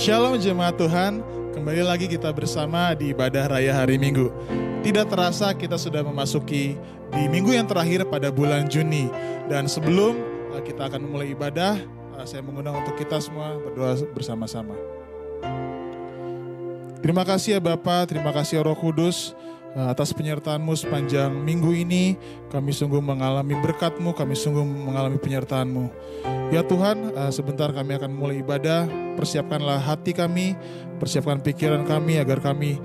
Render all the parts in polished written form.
Shalom jemaat Tuhan, kembali lagi kita bersama di ibadah raya hari Minggu. Tidak terasa kita sudah memasuki di minggu yang terakhir pada bulan Juni. Dan sebelum kita akan memulai ibadah, saya mengundang untuk kita semua berdoa bersama-sama. Terima kasih ya Bapa, terima kasih ya Roh Kudus atas penyertaan-Mu sepanjang minggu ini. Kami sungguh mengalami berkat-Mu, kami sungguh mengalami penyertaan-Mu. Ya Tuhan, sebentar kami akan mulai ibadah. Persiapkanlah hati kami, persiapkan pikiran kami agar kami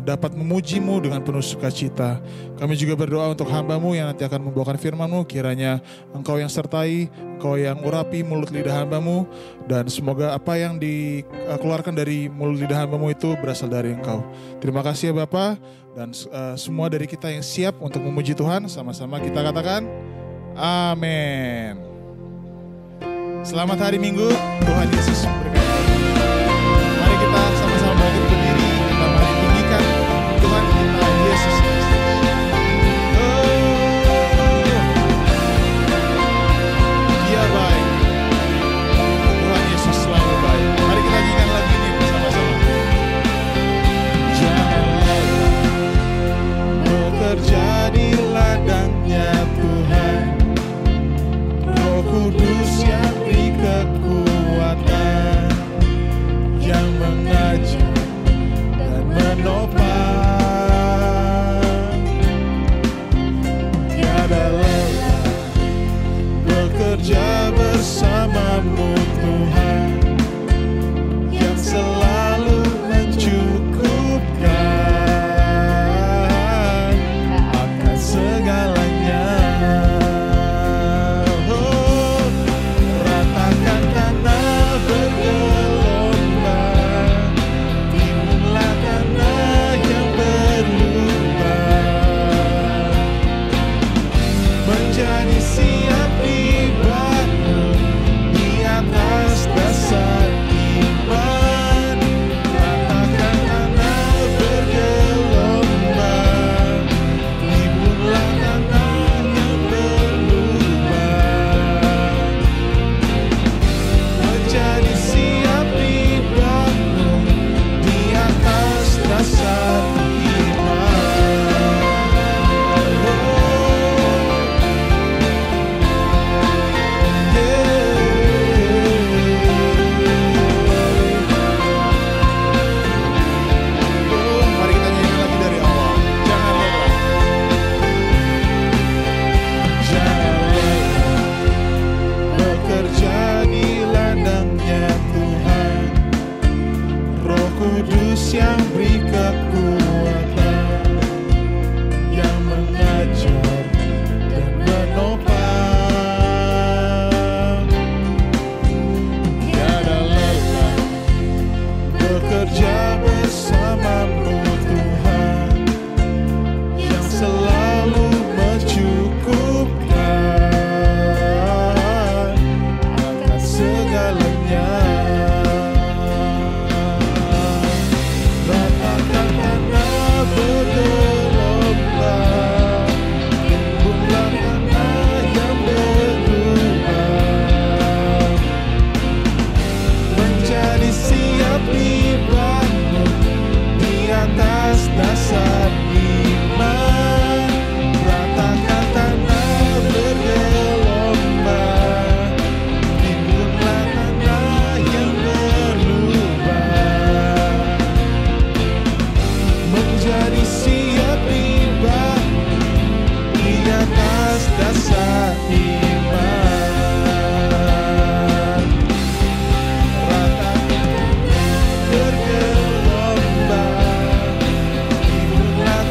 dapat memuji-Mu dengan penuh sukacita. Kami juga berdoa untuk hamba-Mu yang nanti akan membawakan firman-Mu. Kiranya Engkau yang sertai, Engkau yang urapi mulut lidah hamba-Mu. Dan semoga apa yang dikeluarkan dari mulut lidah hamba-Mu itu berasal dari Engkau. Terima kasih ya Bapa. Dan semua dari kita yang siap untuk memuji Tuhan, sama-sama kita katakan amin. Selamat hari Minggu, Tuhan Yesus memberkati. Mari kita sama-sama bangkit berdiri, kita mari tinggikan Tuhan kita Yesus Kristus. Dia baik, Tuhan Yesus selalu baik. Mari kita nyanyikan lagi ini bersama-sama. Janganlah bekerja di ladangnya Tuhan, Roh Kudus yang beri kekuatan, yang mengajar dan menopang. Tiada lelah bekerja bersamamu Tuhan, yang selalu mencukupkan akan segalanya. Jadi siap dibangun di atas dasar iman, ratakan tanah bergelombang, timbunlah tanah yang berlubang. Menjadi siap dibangun di atas dasar yang beri kekuatan, yang mengajar dan menopang. Tiada lelah bekerja bersamamu Tuhan, yang selalu mencukupkan akan segalanya. Dasar iman, ratakan tanah bergelombang, timbunlah tanah yang berlubang. Menjadi siap dibangun di atas dasar iman, ratakan tanah bergelombang, timbunlah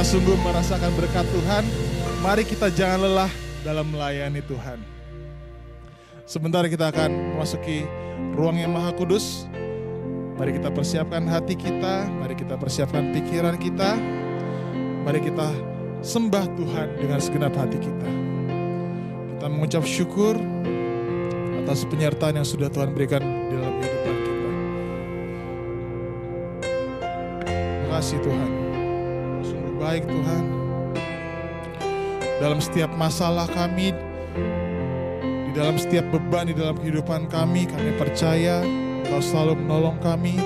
sungguh merasakan berkat Tuhan, mari kita jangan lelah dalam melayani Tuhan. Sebentar kita akan memasuki ruang yang Maha Kudus. Mari kita persiapkan hati kita, mari kita persiapkan pikiran kita, mari kita sembah Tuhan dengan segenap hati kita. Kita mengucap syukur atas penyertaan yang sudah Tuhan berikan di dalam kehidupan kita. Terima kasih Tuhan, sungguh baik Tuhan. Dalam setiap masalah kami, di dalam setiap beban di dalam kehidupan kami percaya Engkau selalu menolong kami.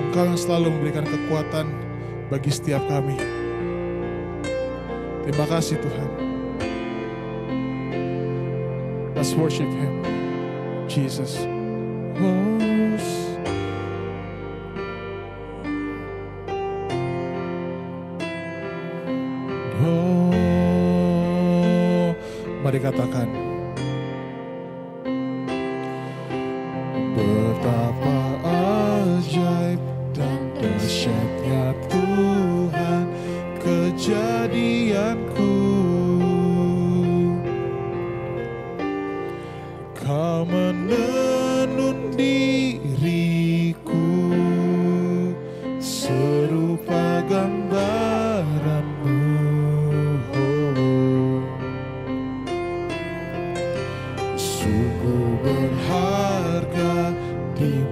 Engkau yang selalu memberikan kekuatan bagi setiap kami. Terima kasih Tuhan. Let's worship Him, Jesus. Mari katakan. Betapa ajaib dan dahsyatnya Tuhan kejadianku. Kau menenun diriku serupa gambaranmu. Sungguh berharga di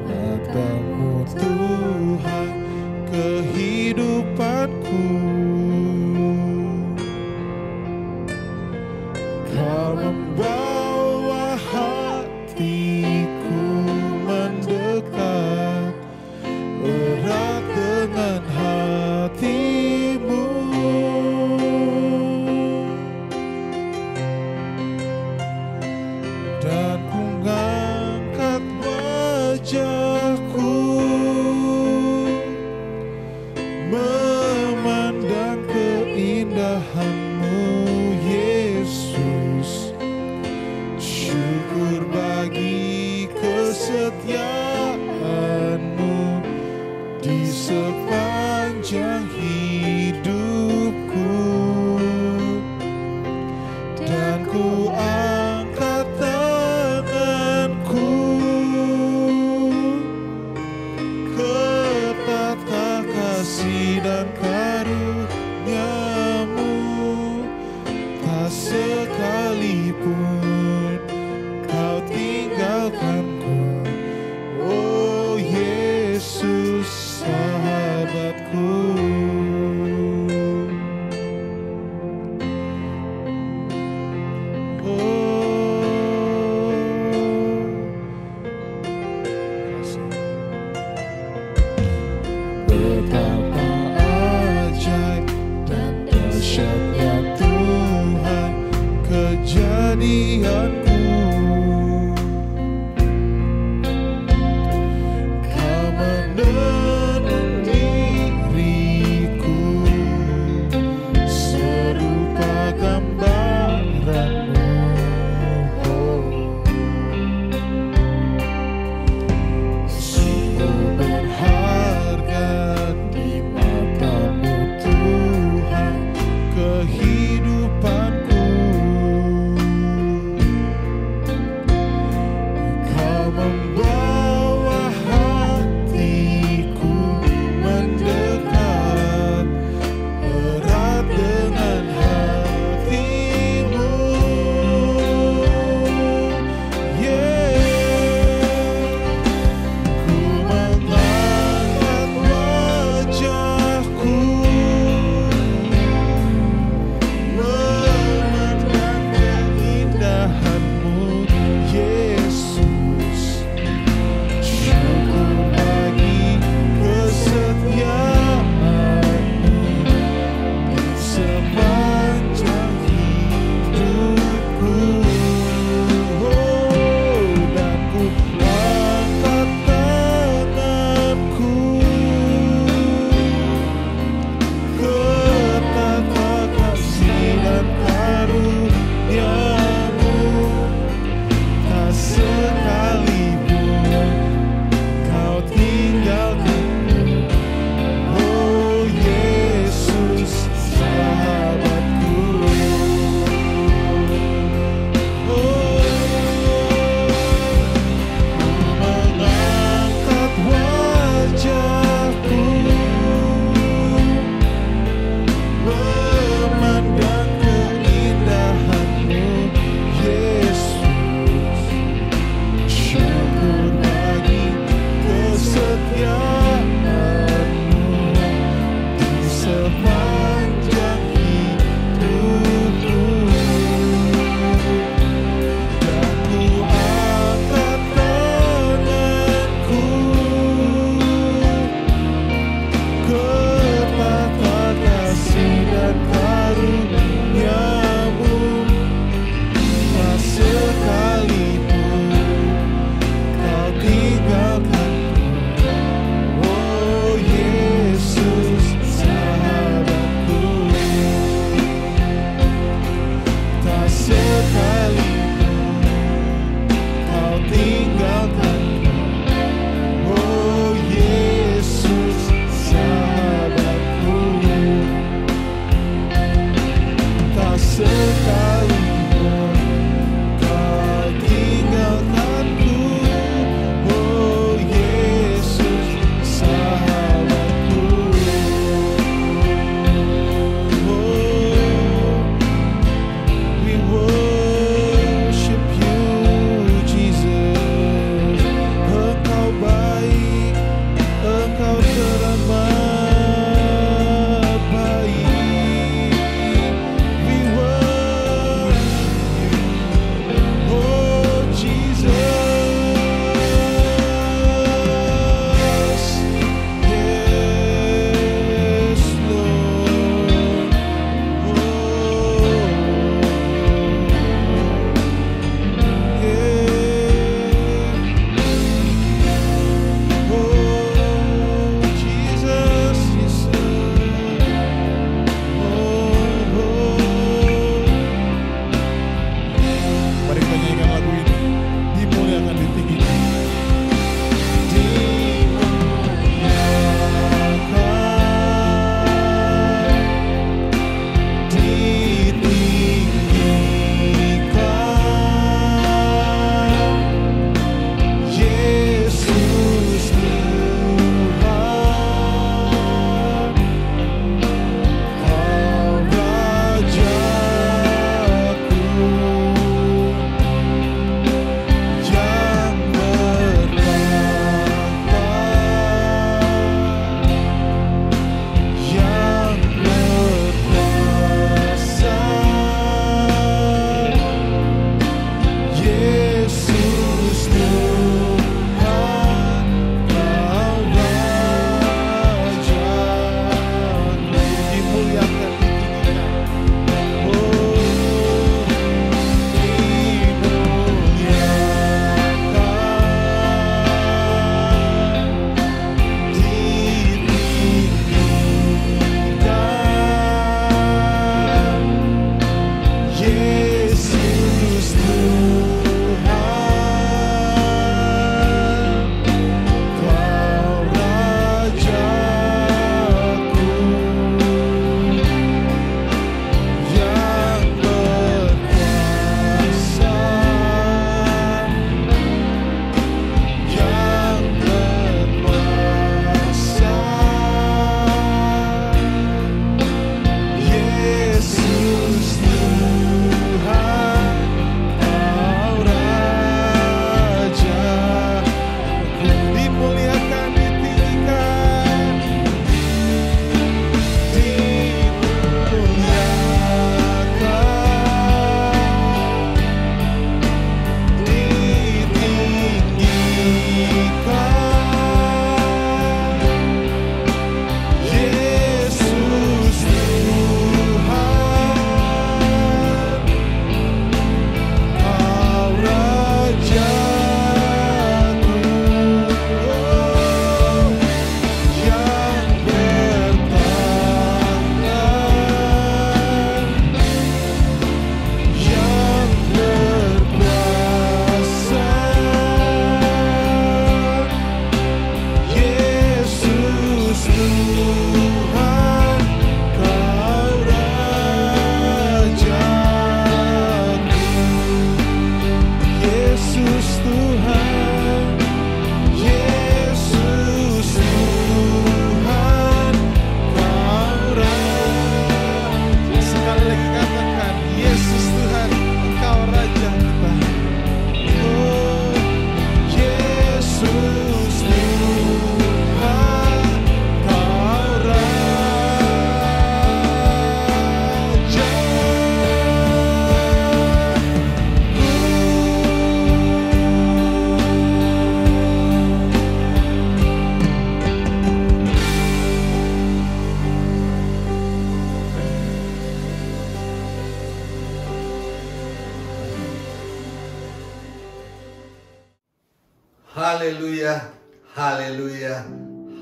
Haleluya,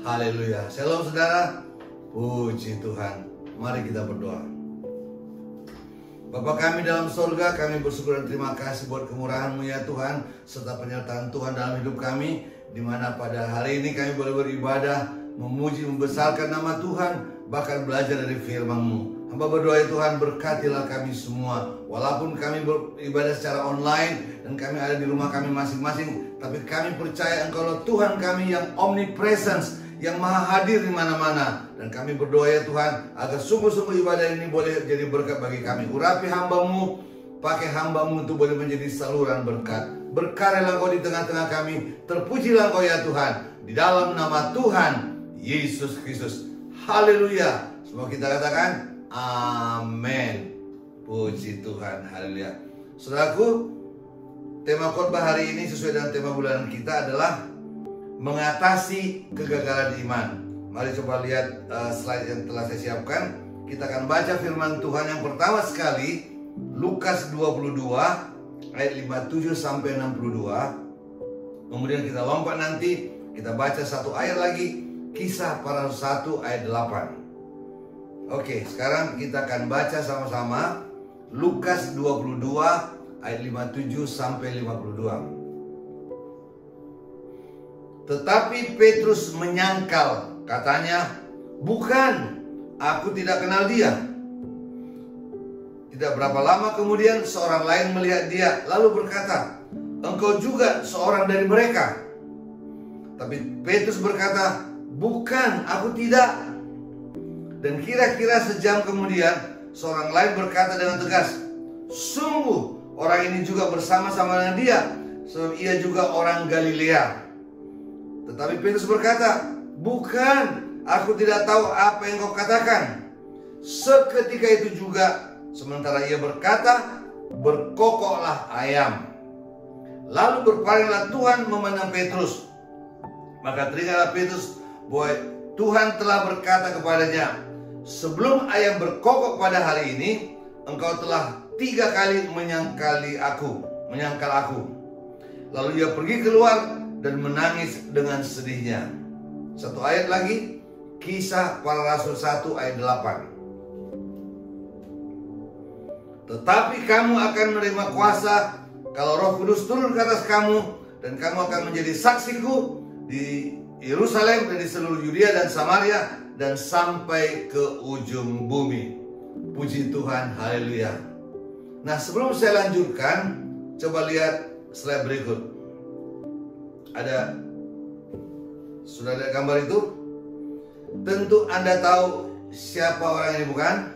haleluya. Shalom saudara, puji Tuhan. Mari kita berdoa. Bapa kami dalam surga, kami bersyukur dan terima kasih buat kemurahan-Mu ya Tuhan, serta penyertaan Tuhan dalam hidup kami, di mana pada hari ini kami boleh beribadah, memuji, membesarkan nama Tuhan, bahkan belajar dari firman-Mu. Hamba berdoa ya Tuhan, berkatilah kami semua. Walaupun kami beribadah secara online dan kami ada di rumah kami masing-masing, tapi kami percaya Engkau Tuhan kami yang omnipresence, yang maha hadir di mana-mana. Dan kami berdoa ya Tuhan, agar sungguh-sungguh ibadah ini boleh jadi berkat bagi kami. Urapi hamba-Mu, pakai hamba-Mu untuk boleh menjadi saluran berkat. Berkaryalah Engkau di tengah-tengah kami. Terpujilah Engkau ya Tuhan, di dalam nama Tuhan Yesus Kristus. Haleluya. Semua kita katakan amin. Puji Tuhan, haleluya. Saudaraku, tema khotbah hari ini sesuai dengan tema bulanan kita adalah mengatasi kegagalan iman. Mari coba lihat slide yang telah saya siapkan. Kita akan baca firman Tuhan yang pertama sekali, Lukas 22 ayat 57 sampai 62. Kemudian kita lompat nanti, kita baca satu ayat lagi, Kisah Para Rasul 1 ayat 8. Oke, sekarang kita akan baca sama-sama Lukas 22 ayat 57 sampai 52. Tetapi Petrus menyangkal, katanya, "Bukan, aku tidak kenal dia." Tidak berapa lama kemudian seorang lain melihat dia, lalu berkata, "Engkau juga seorang dari mereka." Tapi Petrus berkata, "Bukan, aku tidak." Dan kira-kira sejam kemudian seorang lain berkata dengan tegas, "Sungguh orang ini juga bersama-sama dengan dia, sebab ia juga orang Galilea." Tetapi Petrus berkata, "Bukan, aku tidak tahu apa yang kau katakan." Seketika itu juga, sementara ia berkata, berkokoklah ayam. Lalu berpalinglah Tuhan memandang Petrus. Maka teringatlah Petrus bahwa Tuhan telah berkata kepadanya, "Sebelum ayam berkokok pada hari ini, engkau telah 3 kali menyangkal aku." Lalu ia pergi keluar dan menangis dengan sedihnya. Satu ayat lagi, Kisah Para Rasul 1 ayat 8. "Tetapi kamu akan menerima kuasa kalau Roh Kudus turun ke atas kamu, dan kamu akan menjadi saksiku di Yerusalem dan di seluruh Yudea dan Samaria dan sampai ke ujung bumi." Puji Tuhan, haleluya. Nah, sebelum saya lanjutkan, coba lihat slide berikut. Sudah ada gambar itu? Tentu Anda tahu siapa orang ini, bukan?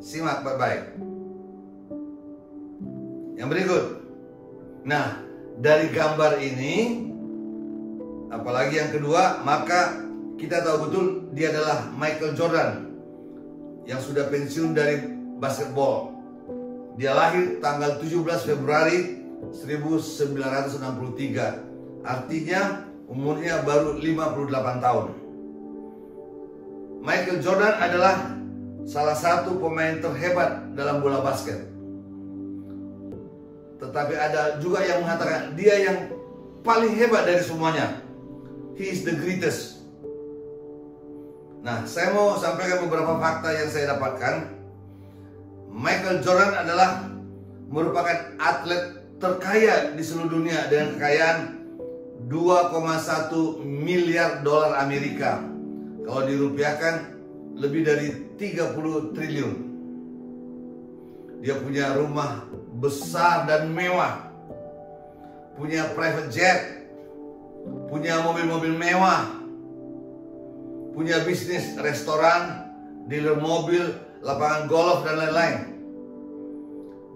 Simak baik-baik. Yang berikut. Nah, dari gambar ini, apalagi yang kedua, maka kita tahu betul dia adalah Michael Jordan yang sudah pensiun dari basketball. Dia lahir tanggal 17 Februari 1963. Artinya umurnya baru 58 tahun. Michael Jordan adalah salah satu pemain terhebat dalam bola basket. Tetapi ada juga yang mengatakan dia yang paling hebat dari semuanya. He is the greatest. Nah, saya mau sampaikan beberapa fakta yang saya dapatkan. Michael Jordan adalah merupakan atlet terkaya di seluruh dunia dengan kekayaan 2,1 miliar dolar Amerika. Kalau dirupiahkan lebih dari 30 triliun. Dia punya rumah besar dan mewah, punya private jet, punya mobil-mobil mewah, punya bisnis restoran, dealer mobil, lapangan golf dan lain-lain.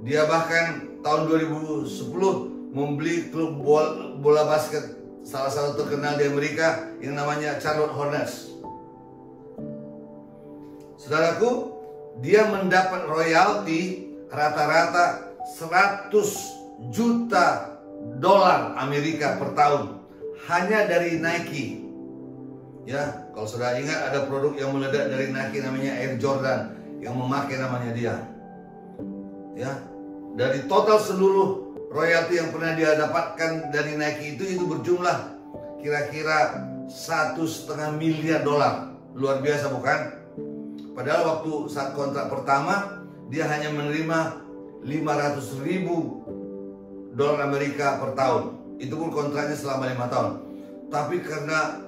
Dia bahkan tahun 2010 membeli klub bola basket salah satu terkenal di Amerika yang namanya Charlotte Hornets. Saudaraku, dia mendapat royalti rata-rata 100 juta dolar Amerika per tahun hanya dari Nike. Ya, kalau sudah ingat ada produk yang meledak dari Nike namanya Air Jordan yang memakai namanya dia. Ya, dari total seluruh royalti yang pernah dia dapatkan dari Nike itu berjumlah kira-kira 1,5 miliar dolar. Luar biasa bukan? Padahal waktu saat kontrak pertama dia hanya menerima 500.000 dolar Amerika per tahun. Itu pun kontraknya selama 5 tahun. Tapi karena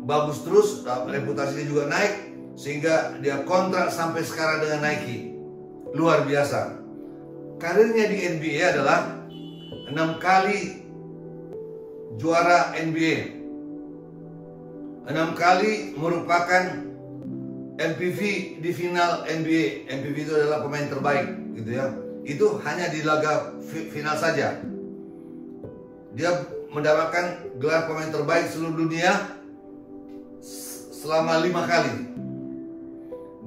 bagus terus, reputasinya juga naik, sehingga dia kontrak sampai sekarang dengan Nike. Luar biasa. Karirnya di NBA adalah 6 kali juara NBA, 6 kali merupakan MVP di final NBA. MVP itu adalah pemain terbaik, gitu ya. Itu hanya di laga final saja. Dia mendapatkan gelar pemain terbaik seluruh dunia selama 5 kali.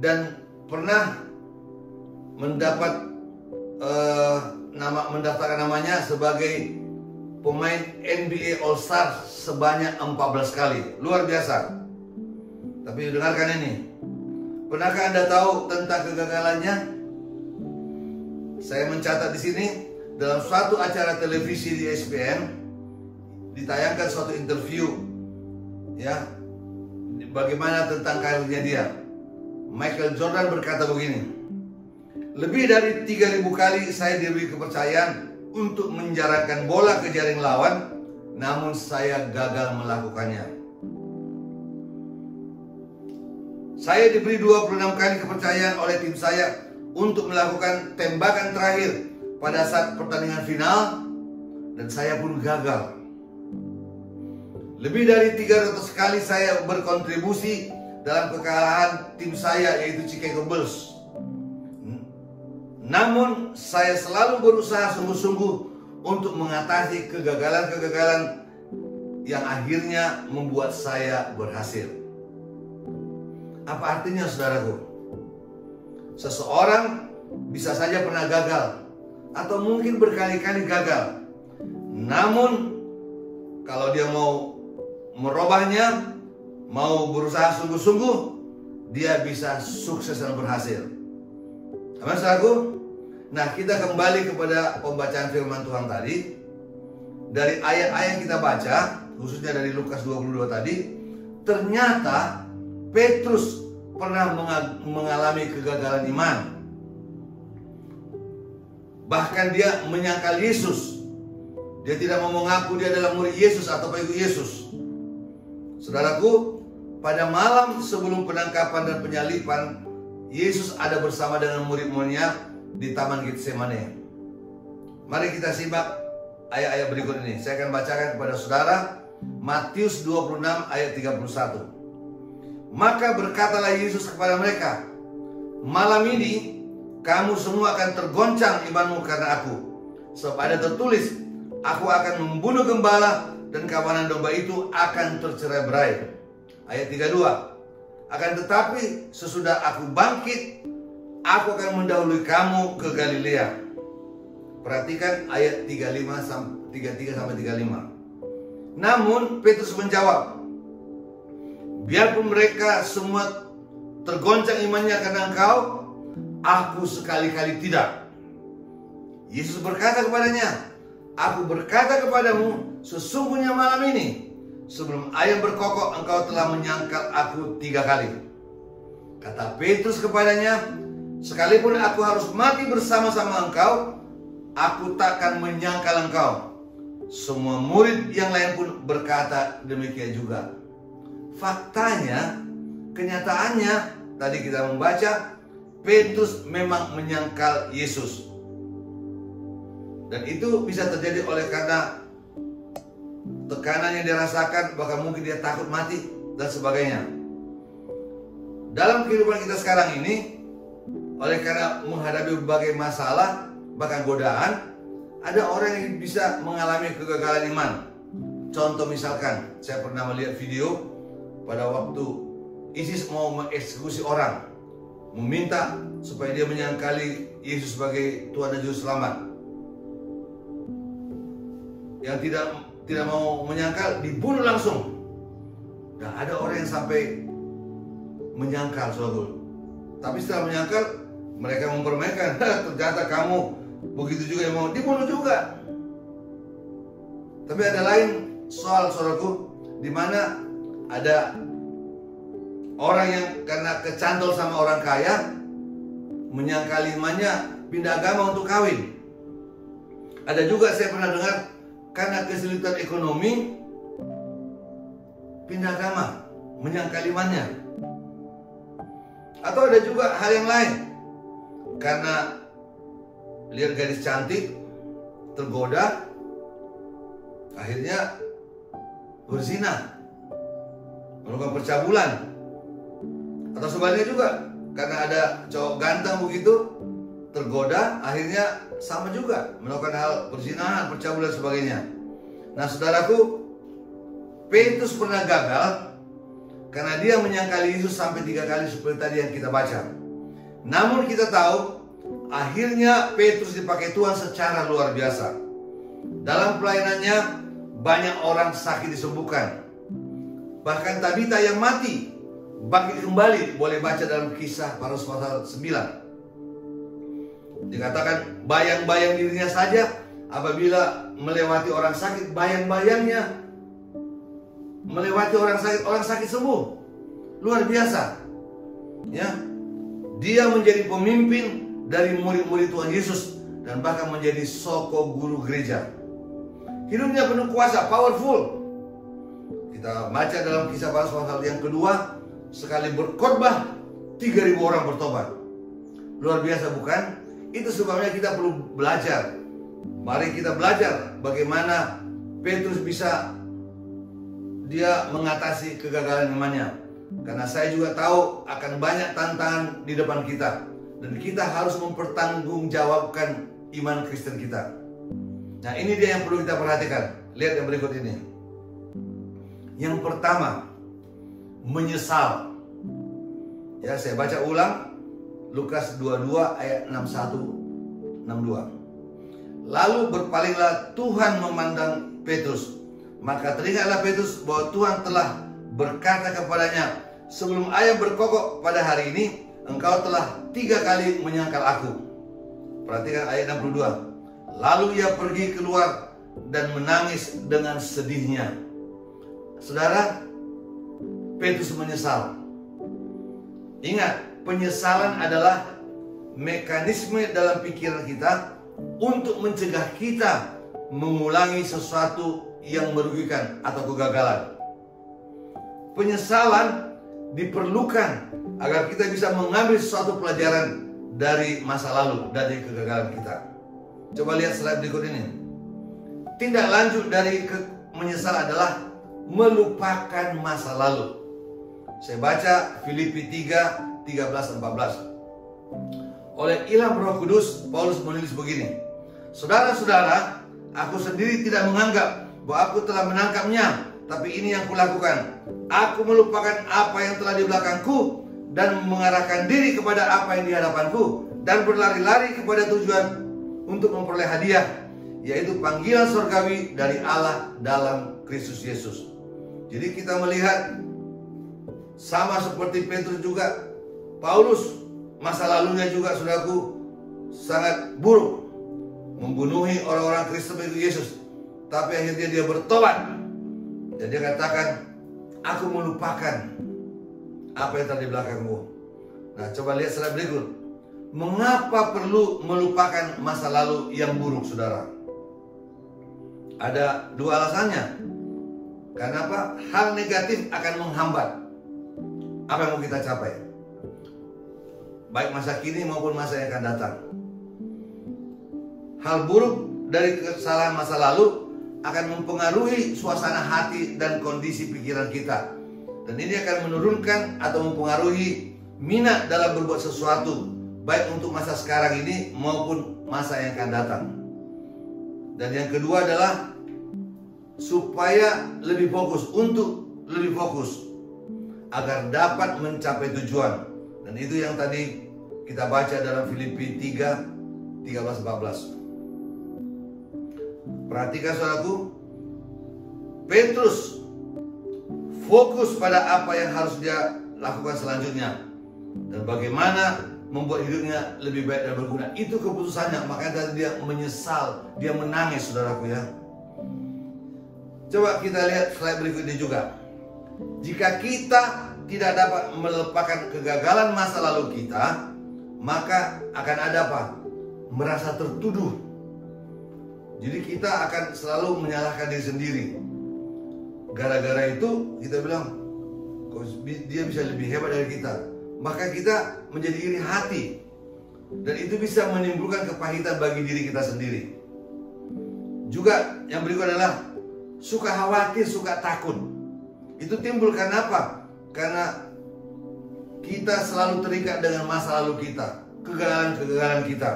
Dan pernah mendapat mendaftarkan namanya sebagai pemain NBA All Star sebanyak 14 kali. Luar biasa. Tapi dengarkan ini. Pernahkah Anda tahu tentang kegagalannya? Saya mencatat di sini, dalam suatu acara televisi di ESPN ditayangkan suatu interview, ya, bagaimana tentang karirnya dia. Michael Jordan berkata begini, lebih dari 3.000 kali saya diberi kepercayaan untuk menjarahkan bola ke jaring lawan, namun saya gagal melakukannya. Saya diberi 26 kali kepercayaan oleh tim saya untuk melakukan tembakan terakhir pada saat pertandingan final, dan saya pun gagal. Lebih dari 300 kali saya berkontribusi dalam kekalahan tim saya, yaitu Chicago Bulls. Namun saya selalu berusaha sungguh-sungguh untuk mengatasi kegagalan-kegagalan yang akhirnya membuat saya berhasil. Apa artinya, saudaraku? Seseorang bisa saja pernah gagal, atau mungkin berkali-kali gagal. Namun kalau dia mau merubahnya, mau berusaha sungguh-sungguh, dia bisa sukses dan berhasil. Amin, saudaraku? Nah, kita kembali kepada pembacaan firman Tuhan tadi. Dari ayat-ayat yang kita baca, khususnya dari Lukas 22 tadi, ternyata Petrus pernah mengalami kegagalan iman. Bahkan dia menyangkal Yesus. Dia tidak mau mengaku dia adalah murid Yesus atau pengikut Yesus. Saudaraku, pada malam sebelum penangkapan dan penyaliban, Yesus ada bersama dengan murid-muridnya di Taman Getsemane. Mari kita simak ayat-ayat berikut ini. Saya akan bacakan kepada saudara Matius 26 ayat 31. Maka berkatalah Yesus kepada mereka, malam ini kamu semua akan tergoncang imanmu karena aku. Sebab ada tertulis, aku akan membunuh gembala dan kawanan domba itu akan tercerai-berai. Ayat 32. Akan tetapi sesudah aku bangkit, aku akan mendahului kamu ke Galilea. Perhatikan ayat 33 sampai 35. Namun Petrus menjawab, biarpun mereka semua tergoncang imannya karena engkau, aku sekali-kali tidak. Yesus berkata kepadanya, aku berkata kepadamu, sesungguhnya malam ini sebelum ayam berkokok engkau telah menyangkal aku 3 kali. Kata Petrus kepadanya, sekalipun aku harus mati bersama-sama engkau, aku takkan menyangkal engkau. Semua murid yang lain pun berkata demikian juga. Faktanya, kenyataannya, tadi kita membaca, Petrus memang menyangkal Yesus. Dan itu bisa terjadi oleh karena tekanan yang dia rasakan, bahkan mungkin dia takut mati dan sebagainya. Dalam kehidupan kita sekarang ini, oleh karena menghadapi berbagai masalah, bahkan godaan, ada orang yang bisa mengalami kegagalan iman. Contoh misalkan, saya pernah melihat video pada waktu ISIS mau mengeksekusi orang, meminta supaya dia menyangkali Yesus sebagai Tuhan dan Juru Selamat. Yang tidak mau menyangkal dibunuh langsung. Dan ada orang yang sampai menyangkal, saudara. Tapi setelah menyangkal, mereka mempermainkan. Ternyata kamu begitu juga yang mau dibunuh juga. Tapi ada lain soal, saudaraku, di mana ada orang yang karena kecantol sama orang kaya, menyangkal imannya pindah agama untuk kawin. Ada juga saya pernah dengar karena kesulitan ekonomi pindah agama, menyangkal imannya. Atau ada juga hal yang lain, karena lihat gadis cantik, tergoda, akhirnya berzina, melakukan percabulan. Atau sebaliknya juga, karena ada cowok ganteng begitu, tergoda, akhirnya sama juga melakukan hal perzinahan, percabulan, sebagainya. Nah, saudaraku, Petrus pernah gagal karena dia menyangkali Yesus sampai 3 kali seperti tadi yang kita baca. Namun kita tahu akhirnya Petrus dipakai Tuhan secara luar biasa. Dalam pelayanannya banyak orang sakit disembuhkan. Bahkan Tabita yang mati bangkit kembali. Boleh baca dalam Kisah Para Rasul pasal 9. Dikatakan bayang-bayang dirinya saja apabila melewati orang sakit, bayang-bayangnya melewati orang sakit sembuh. Luar biasa. Ya. Dia menjadi pemimpin dari murid-murid Tuhan Yesus dan bahkan menjadi soko guru gereja. Hidupnya penuh kuasa, powerful. Kita baca dalam Kisah Para Rasul pasal yang kedua, sekali berkhotbah 3.000 orang bertobat. Luar biasa, bukan? Itu sebabnya kita perlu belajar. Mari kita belajar bagaimana Petrus bisa dia mengatasi kegagalan imannya. Karena saya juga tahu akan banyak tantangan di depan kita. Dan kita harus mempertanggungjawabkan iman Kristen kita. Nah, ini dia yang perlu kita perhatikan. Lihat yang berikut ini. Yang pertama, menyesal. Ya, saya baca ulang. Lukas 22 ayat 61-62. Lalu berpalinglah Tuhan memandang Petrus. Maka teringatlah Petrus bahwa Tuhan telah berkata kepadanya, sebelum ayam berkokok pada hari ini, engkau telah 3 kali menyangkal aku. Perhatikan ayat 62. Lalu ia pergi keluar dan menangis dengan sedihnya. Saudara, Petrus menyesal. Ingat, penyesalan adalah mekanisme dalam pikiran kita untuk mencegah kita mengulangi sesuatu yang merugikan atau kegagalan. Penyesalan diperlukan agar kita bisa mengambil suatu pelajaran dari masa lalu, dari kegagalan kita. Coba lihat slide berikut ini. Tindak lanjut dari menyesal adalah melupakan masa lalu. Saya baca Filipi 3:13-14. Oleh ilham Roh Kudus, Paulus menulis begini. Saudara-saudara, aku sendiri tidak menganggap bahwa aku telah menangkapnya, tapi ini yang kulakukan. Aku melupakan apa yang telah di belakangku dan mengarahkan diri kepada apa yang di hadapanku, dan berlari-lari kepada tujuan untuk memperoleh hadiah, yaitu panggilan surgawi dari Allah dalam Kristus Yesus. Jadi kita melihat sama seperti Petrus juga, Paulus masa lalunya juga, saudaraku, sangat buruk, membunuhi orang-orang Kristen itu Yesus. Tapi akhirnya dia bertobat dan dia katakan, aku melupakan apa yang tadi di belakangmu. Nah, coba lihat slide berikut. Mengapa perlu melupakan masa lalu yang buruk, saudara? Ada 2 alasannya. Karena apa? Hal negatif akan menghambat apa yang mau kita capai, baik masa kini maupun masa yang akan datang. Hal buruk dari kesalahan masa lalu akan mempengaruhi suasana hati dan kondisi pikiran kita. Dan ini akan menurunkan atau mempengaruhi minat dalam berbuat sesuatu, baik untuk masa sekarang ini maupun masa yang akan datang. Dan yang kedua adalah supaya lebih fokus, agar dapat mencapai tujuan. Dan itu yang tadi kita baca dalam Filipi 3:13-14. Perhatikan, saudaraku, Petrus fokus pada apa yang harus dia lakukan selanjutnya dan bagaimana membuat hidupnya lebih baik dan berguna. Itu keputusannya. Makanya tadi dia menyesal, dia menangis, saudaraku ya. Coba kita lihat slide berikutnya juga. Jika kita tidak dapat melupakan kegagalan masa lalu kita, maka akan ada apa? Merasa tertuduh. Jadi kita akan selalu menyalahkan diri sendiri. Gara-gara itu kita bilang, kok dia bisa lebih hebat dari kita. Maka kita menjadi iri hati. Dan itu bisa menimbulkan kepahitan bagi diri kita sendiri. Juga yang berikut adalah suka khawatir, suka takut. Itu timbul karena apa? Karena kita selalu terikat dengan masa lalu kita, kegagalan-kegagalan kita.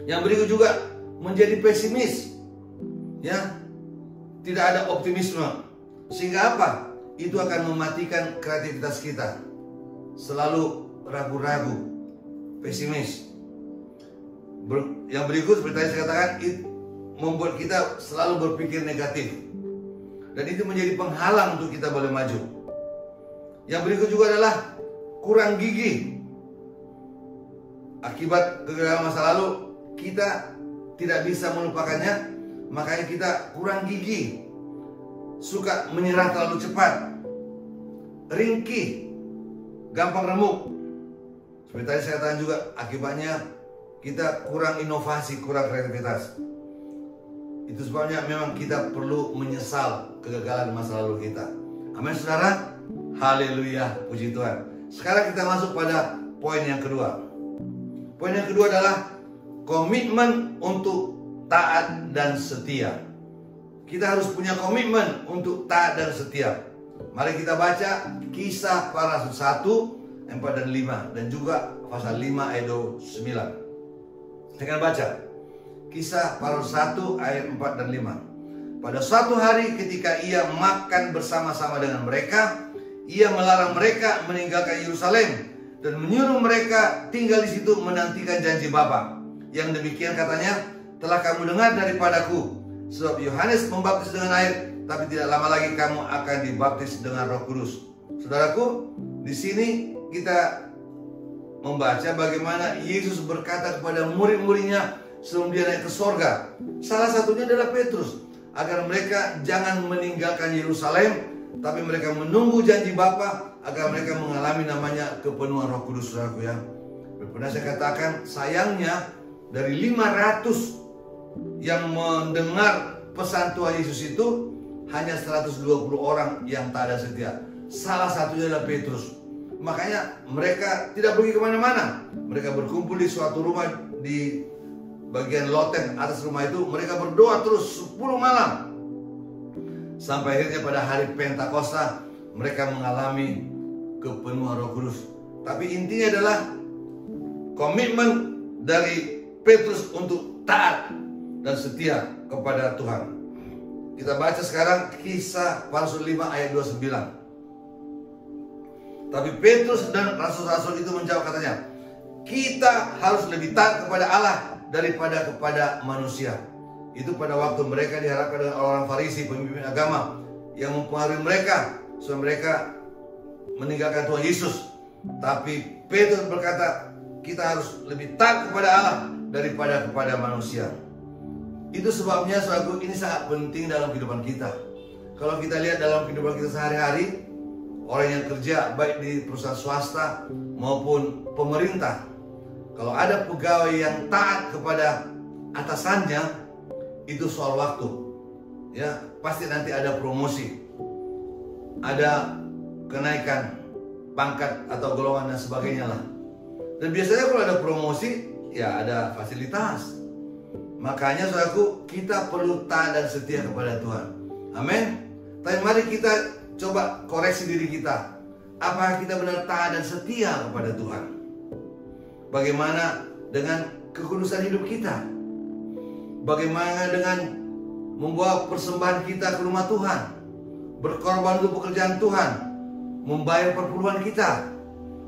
Yang berikut juga menjadi pesimis, ya, tidak ada optimisme. Sehingga apa? Itu akan mematikan kreativitas kita. Selalu ragu-ragu, pesimis. Yang berikut seperti yang saya katakan, membuat kita selalu berpikir negatif. Dan itu menjadi penghalang untuk kita boleh maju. Yang berikut juga adalah kurang gigih. Akibat kegagalan masa lalu, kita tidak bisa melupakannya. Makanya kita kurang gigih, suka menyerah terlalu cepat, ringkih, gampang remuk. Seperti tadi saya katakan juga, akibatnya kita kurang inovasi, kurang kreativitas. Itu sebabnya memang kita perlu menyesal kegagalan masa lalu kita. Amin saudara. Haleluya, puji Tuhan. Sekarang kita masuk pada poin yang kedua. Poin yang kedua adalah komitmen untuk taat dan setia. Kita harus punya komitmen untuk taat dan setia. Mari kita baca Kisah Para Rasul 1, 4 dan 5. Dan juga pasal 5 ayat 9. Saya akan baca Kisah Para Rasul 1 ayat 4 dan 5. Pada suatu hari ketika ia makan bersama-sama dengan mereka, ia melarang mereka meninggalkan Yerusalem dan menyuruh mereka tinggal di situ menantikan janji Bapa. Yang demikian katanya, telah kamu dengar daripadaku, sebab Yohanes membaptis dengan air, tapi tidak lama lagi kamu akan dibaptis dengan Roh Kudus. Saudaraku, di sini kita membaca bagaimana Yesus berkata kepada murid-muridnya sebelum dia naik ke sorga. Salah satunya adalah Petrus, agar mereka jangan meninggalkan Yerusalem, tapi mereka menunggu janji Bapa agar mereka mengalami namanya kepenuhan Roh Kudus, saudaraku ya. Pernah saya katakan, sayangnya dari 500 yang mendengar pesan Tuhan Yesus itu, hanya 120 orang yang tak ada setia. Salah satunya adalah Petrus. Makanya mereka tidak pergi kemana-mana. Mereka berkumpul di suatu rumah di bagian loteng atas rumah itu. Mereka berdoa terus 10 malam. Sampai akhirnya pada hari Pentakosta mereka mengalami kepenuhan Roh Kudus. Tapi intinya adalah komitmen dari Petrus untuk taat dan setia kepada Tuhan. Kita baca sekarang Kisah Para Rasul 5 ayat 29. Tapi Petrus dan rasul-rasul itu menjawab katanya, kita harus lebih taat kepada Allah daripada kepada manusia. Itu pada waktu mereka dihadapkan dengan orang Farisi, pemimpin agama, yang mempengaruhi mereka supaya mereka meninggalkan Tuhan Yesus. Tapi Petrus berkata, kita harus lebih taat kepada Allah daripada kepada manusia. Itu sebabnya saudaraku, ini sangat penting dalam kehidupan kita. Kalau kita lihat dalam kehidupan kita sehari-hari, orang yang kerja baik di perusahaan swasta maupun pemerintah, kalau ada pegawai yang taat kepada atasannya, itu soal waktu, ya pasti nanti ada promosi, ada kenaikan pangkat atau golongan dan sebagainya lah. Dan biasanya kalau ada promosi, ya ada fasilitas. Makanya saudaraku, kita perlu taat dan setia kepada Tuhan. Amin. Tapi mari kita coba koreksi diri kita. Apakah kita benar taat dan setia kepada Tuhan? Bagaimana dengan kekudusan hidup kita? Bagaimana dengan membawa persembahan kita ke rumah Tuhan? Berkorban untuk pekerjaan Tuhan, membayar perpuluhan kita.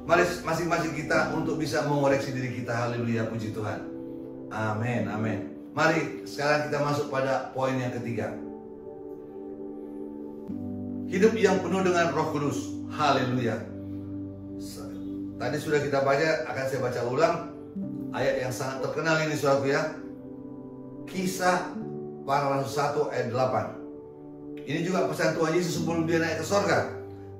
Mari masing-masing kita untuk bisa mengoreksi diri kita. Haleluya, puji Tuhan. Amin, amin. Mari sekarang kita masuk pada poin yang ketiga. Hidup yang penuh dengan Roh Kudus. Haleluya. Tadi sudah kita baca, akan saya baca ulang ayat yang sangat terkenal ini saudaraku ya. Kisah Para Rasul 1 ayat 8. Ini juga pesan Tuhan Yesus sebelum dia naik ke sorga.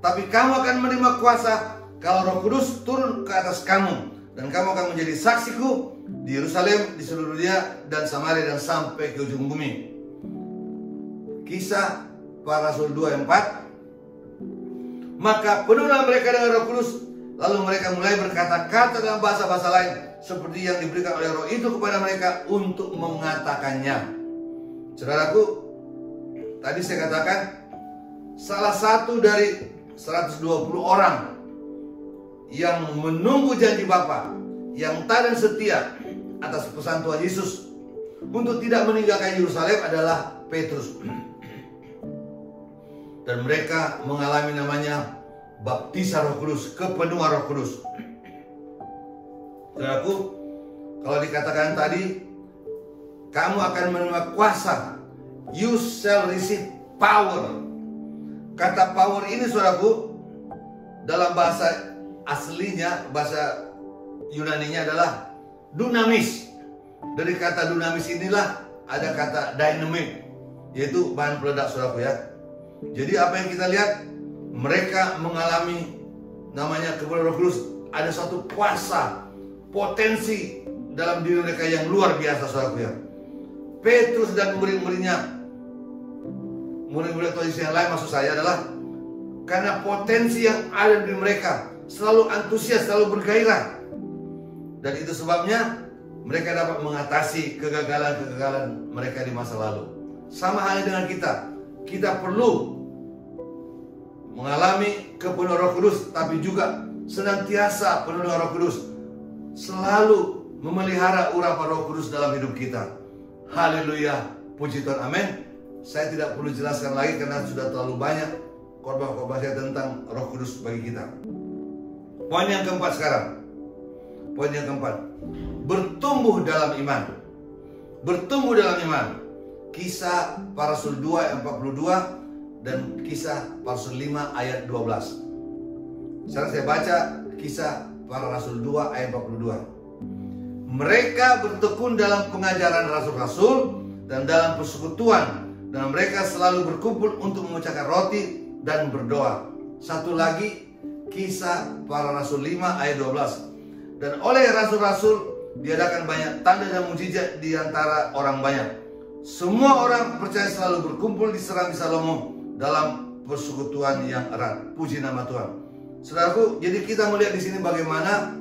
Tapi kamu akan menerima kuasa kalau Roh Kudus turun ke atas kamu. Dan kamu akan menjadi saksiku di Yerusalem, di seluruh dunia, dan Samaria, dan sampai ke ujung bumi. Kisah Para Rasul 2 ayat 4. Maka penuhlah mereka dengan Roh Kudus. Lalu mereka mulai berkata-kata dalam bahasa-bahasa lain, seperti yang diberikan oleh Roh itu kepada mereka untuk mengatakannya. Saudaraku, tadi saya katakan salah satu dari 120 orang yang menunggu janji Bapa, yang taat dan setia atas pesan Tuhan Yesus untuk tidak meninggalkan Yerusalem adalah Petrus. Dan mereka mengalami namanya baptisan Roh Kudus, kepenuhan Roh Kudus. Saudaraku, kalau dikatakan tadi, kamu akan menerima kuasa. You shall receive power. Kata power ini, saudaraku, dalam bahasa aslinya, bahasa Yunaninya adalah dunamis. Dari kata dunamis inilah ada kata dynamite, yaitu bahan peledak, saudaraku ya. Jadi apa yang kita lihat, mereka mengalami namanya kepenuhan Roh Kudus. Ada satu kuasa, potensi dalam diri mereka yang luar biasa, saudaraku ya. Petrus dan murid-muridnya, murid-murid Tuhan Yesus yang lain maksud saya adalah karena potensi yang ada di mereka, selalu antusias, selalu bergairah. Dan itu sebabnya mereka dapat mengatasi kegagalan-kegagalan mereka di masa lalu. Sama halnya dengan kita. Kita perlu mengalami kepenuhan Roh Kudus, tapi juga senantiasa penuh dengan Roh Kudus. Selalu memelihara urapan Roh Kudus dalam hidup kita. Haleluya, puji Tuhan, amin. Saya tidak perlu jelaskan lagi karena sudah terlalu banyak khotbah-khotbah saya tentang Roh Kudus bagi kita. Poin yang keempat sekarang. Poin yang keempat, bertumbuh dalam iman. Bertumbuh dalam iman. Kisah Para Rasul 2 ayat 42 dan Kisah Para Rasul 5 ayat 12. Sekarang saya baca Kisah Para Rasul 2 ayat 42. Mereka bertekun dalam pengajaran rasul-rasul dan dalam persekutuan, dan mereka selalu berkumpul untuk memecahkan roti dan berdoa. Satu lagi, Kisah Para Rasul 5 ayat 12. Dan oleh rasul-rasul diadakan banyak tanda dan mukjizat di antara orang banyak. Semua orang percaya selalu berkumpul di Serambi Salomo dalam persekutuan yang erat. Puji nama Tuhan. Saudaraku, jadi kita melihat di sini bagaimana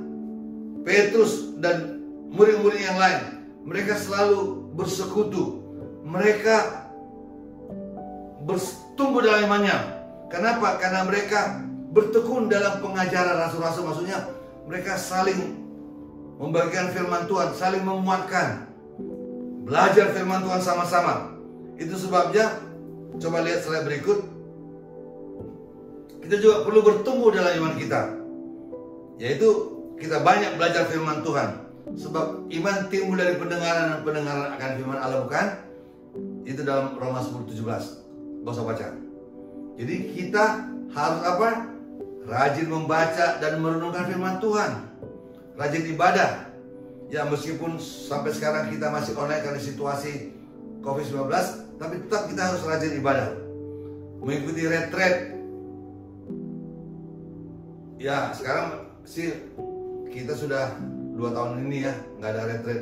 Petrus dan murid-murid yang lain, mereka selalu bersekutu. Mereka bertumbuh dalam imannya. Kenapa? Karena mereka bertekun dalam pengajaran rasul-rasul. Maksudnya mereka saling membagikan firman Tuhan, saling menguatkan, belajar firman Tuhan sama-sama. Itu sebabnya, coba lihat slide berikut. Kita juga perlu bertumbuh dalam iman kita, yaitu kita banyak belajar firman Tuhan. Sebab iman timbul dari pendengaran, dan pendengaran akan firman Allah, bukan? Itu dalam Roma 10:17. Gak usah baca. Jadi kita harus apa? Rajin membaca dan merenungkan firman Tuhan. Rajin ibadah. Ya, meskipun sampai sekarang kita masih online karena situasi COVID-19, tapi tetap kita harus rajin ibadah. Mengikuti retreat. Ya, sekarang sih kita sudah 2 tahun ini ya nggak ada retreat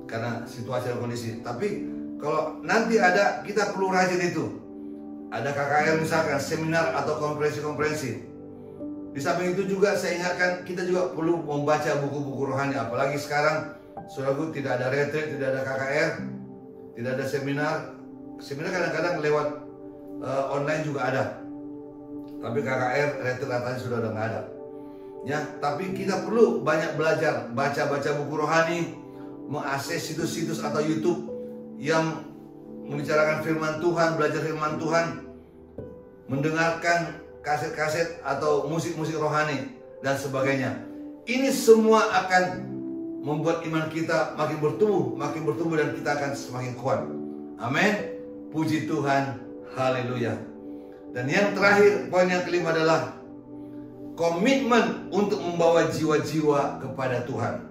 karena situasi dan kondisi. Tapi kalau nanti ada, kita perlu rajin itu. Ada KKR misalkan, seminar atau konferensi-konferensi. Di samping itu juga saya ingatkan, kita juga perlu membaca buku-buku rohani. Apalagi sekarang, saudaraku, tidak ada retreat, tidak ada KKR, tidak ada seminar. Seminar kadang-kadang lewat online juga ada. Tapi KKR, retreat ratanya sudah nggak ada. Ya, tapi kita perlu banyak belajar, baca-baca buku rohani, mengakses situs-situs atau YouTube yang membicarakan firman Tuhan, belajar firman Tuhan, mendengarkan kaset-kaset atau musik-musik rohani dan sebagainya. Ini semua akan membuat iman kita makin bertumbuh dan kita akan semakin kuat. Amin. Puji Tuhan. Haleluya. Dan yang terakhir, poin yang kelima adalah komitmen untuk membawa jiwa-jiwa kepada Tuhan.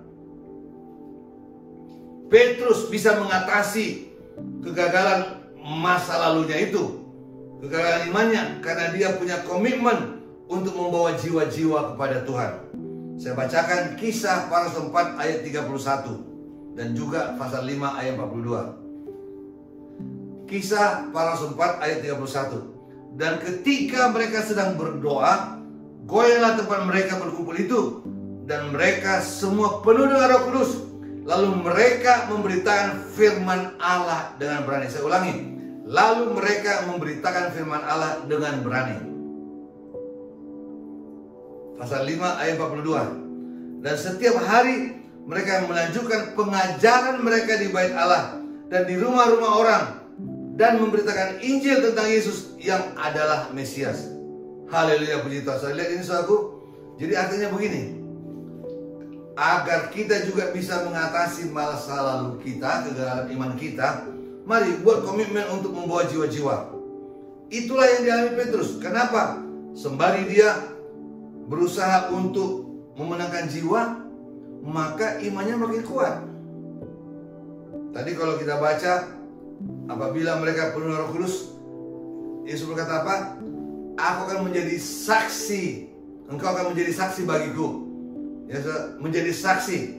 Petrus bisa mengatasi kegagalan masa lalunya itu Kegagalan imannya karena dia punya komitmen untuk membawa jiwa-jiwa kepada Tuhan. Saya bacakan Kisah Para Rasul 4 ayat 31 dan juga pasal 5 ayat 42. Kisah Para Rasul 4 ayat 31. Dan ketika mereka sedang berdoa, goyahlah tempat mereka berkumpul itu, dan mereka semua penuh dengan Roh Kudus. Lalu mereka memberitakan firman Allah dengan berani. Saya ulangi. Lalu mereka memberitakan firman Allah dengan berani. Pasal 5 ayat 42. Dan setiap hari mereka melanjutkan pengajaran mereka di bait Allah dan di rumah-rumah orang, dan memberitakan Injil tentang Yesus yang adalah Mesias. Haleluya, puji Tuhan. Saya lihat ini saudaraku. Jadi artinya begini, agar kita juga bisa mengatasi masa lalu kita, kegagalan iman kita, mari buat komitmen untuk membawa jiwa-jiwa. Itulah yang dialami Petrus. Kenapa? Sembari dia berusaha untuk memenangkan jiwa, maka imannya makin kuat. Tadi kalau kita baca, apabila mereka penuh Roh Kudus, Yesus berkata apa? Aku akan menjadi saksi. Engkau akan menjadi saksi bagiku. Ya, menjadi saksi,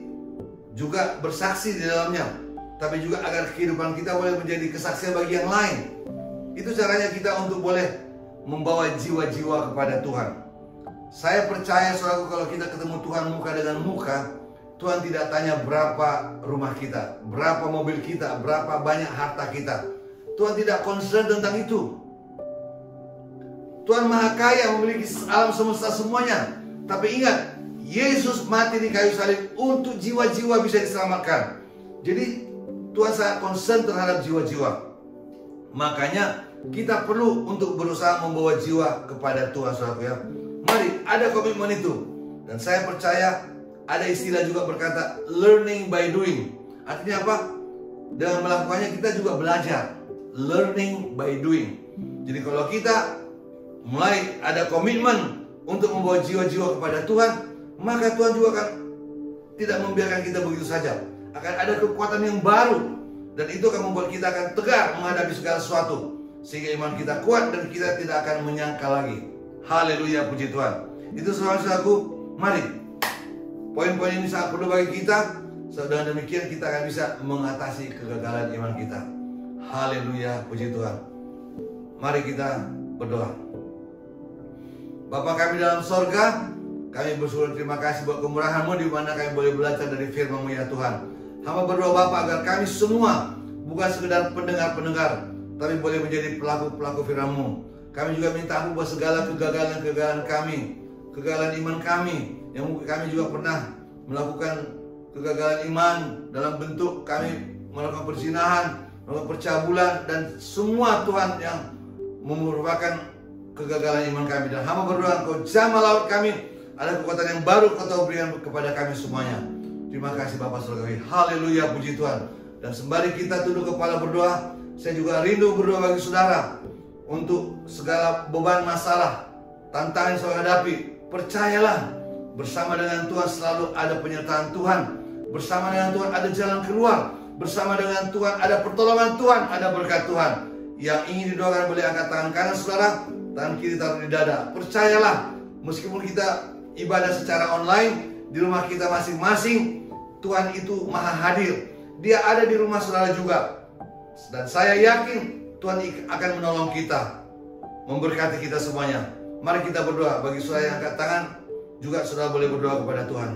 juga bersaksi di dalamnya, tapi juga agar kehidupan kita boleh menjadi kesaksian bagi yang lain. Itu caranya kita untuk boleh membawa jiwa-jiwa kepada Tuhan. Saya percaya saudaraku, kalau kita ketemu Tuhan muka dengan muka, Tuhan tidak tanya berapa rumah kita, berapa mobil kita, berapa banyak harta kita. Tuhan tidak concern tentang itu. Tuhan Maha Kaya, memiliki alam semesta semuanya. Tapi ingat, Yesus mati di kayu salib untuk jiwa-jiwa bisa diselamatkan. Jadi Tuhan sangat concern terhadap jiwa-jiwa. Makanya kita perlu untuk berusaha membawa jiwa kepada Tuhan, saudara ya. Mari, ada komitmen itu. Dan saya percaya ada istilah juga berkata learning by doing. Artinya apa? Dengan melakukannya kita juga belajar. Learning by doing. Jadi kalau kita mulai ada komitmen untuk membawa jiwa-jiwa kepada Tuhan, maka Tuhan juga akan tidak membiarkan kita begitu saja. Akan ada kekuatan yang baru, dan itu akan membuat kita akan tegar menghadapi segala sesuatu, sehingga iman kita kuat dan kita tidak akan menyangkal lagi. Haleluya, puji Tuhan. Itu saudara-saudaraku, mari. Poin-poin ini sangat perlu bagi kita. Dengan demikian kita akan bisa mengatasi kegagalan iman kita. Haleluya, puji Tuhan. Mari kita berdoa. Bapa kami dalam sorga, kami bersyukur terima kasih buat kemurahan-Mu di mana kami boleh belajar dari firman-Mu ya Tuhan. Hamba berdoa Bapa agar kami semua bukan sekedar pendengar-pendengar, tapi boleh menjadi pelaku-pelaku firman-Mu. Kami juga minta Ampun buat segala kegagalan-kegagalan kami, kegagalan iman kami, yang mungkin kami juga pernah melakukan kegagalan iman dalam bentuk kami melakukan perzinahan, melakukan percabulan, dan semua Tuhan yang merupakan kegagalan iman kami. Dan hamba berdoa Engkau jamah laut kami, ada kekuatan yang baru Kau berikan kepada kami semuanya. Terima kasih Bapak Surgawi. Haleluya, puji Tuhan. Dan sembari kita tunduk kepala berdoa, saya juga rindu berdoa bagi saudara untuk segala beban masalah, tantangan yang saudara hadapi. Percayalah, bersama dengan Tuhan selalu ada penyertaan Tuhan. Bersama dengan Tuhan ada jalan keluar. Bersama dengan Tuhan ada pertolongan Tuhan, ada berkat Tuhan. Yang ingin didoakan boleh angkat tangan kanan saudara, tangan kiri taruh di dada. Percayalah, meskipun kita ibadah secara online di rumah kita masing-masing, Tuhan itu maha hadir. Dia ada di rumah saudara juga. Dan saya yakin Tuhan akan menolong kita, memberkati kita semuanya. Mari kita berdoa. Bagi saudara yang angkat tangan, juga saudara boleh berdoa kepada Tuhan.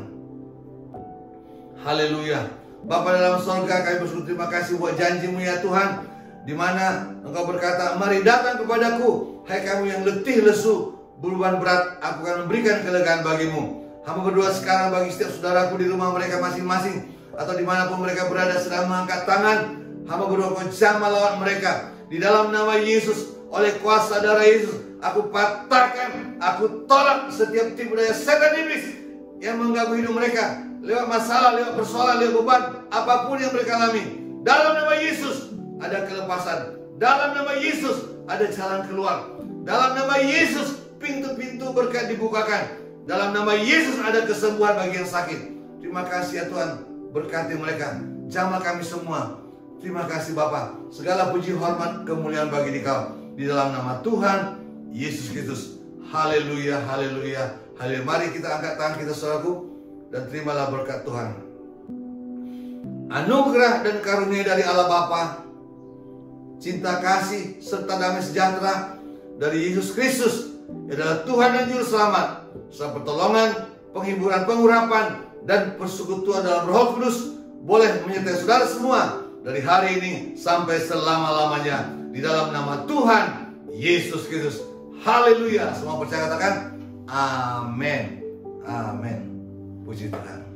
Haleluya. Bapa dalam surga, kami bersyukur terima kasih buat janji-Mu ya Tuhan, di mana Engkau berkata, mari datang kepadaku, hai kamu yang letih lesu beban berat, aku akan memberikan kelegaan bagimu. Hamba berdoa sekarang bagi setiap saudaraku di rumah mereka masing-masing, atau dimanapun mereka berada sedang mengangkat tangan. Hamba berdoa Kau jamah lawan mereka di dalam nama Yesus. Oleh kuasa darah Yesus, aku patahkan, aku tolak setiap tipu daya setan iblis yang mengganggu hidup mereka lewat masalah, lewat persoalan, lewat beban, apapun yang mereka alami. Dalam nama Yesus ada kelepasan. Dalam nama Yesus ada jalan keluar. Dalam nama Yesus pintu-pintu berkat dibukakan. Dalam nama Yesus ada kesembuhan bagi yang sakit. Terima kasih ya Tuhan, berkati mereka, jamah kami semua. Terima kasih Bapa. Segala puji hormat kemuliaan bagi Dikau. di dalam nama Tuhan Yesus Kristus. Haleluya, haleluya, haleluya. Mari kita angkat tangan kita, saudaraku, dan terimalah berkat Tuhan. Anugerah dan karunia dari Allah Bapa, cinta kasih serta damai sejahtera dari Yesus Kristus yang adalah Tuhan dan Juru Selamat, serta pertolongan, penghiburan, pengurapan, dan persekutuan dalam Roh Kudus boleh menyertai saudara semua dari hari ini sampai selama-lamanya di dalam nama Tuhan Yesus Kristus. Haleluya. Semua percaya katakan amin. Amin. Puji Tuhan.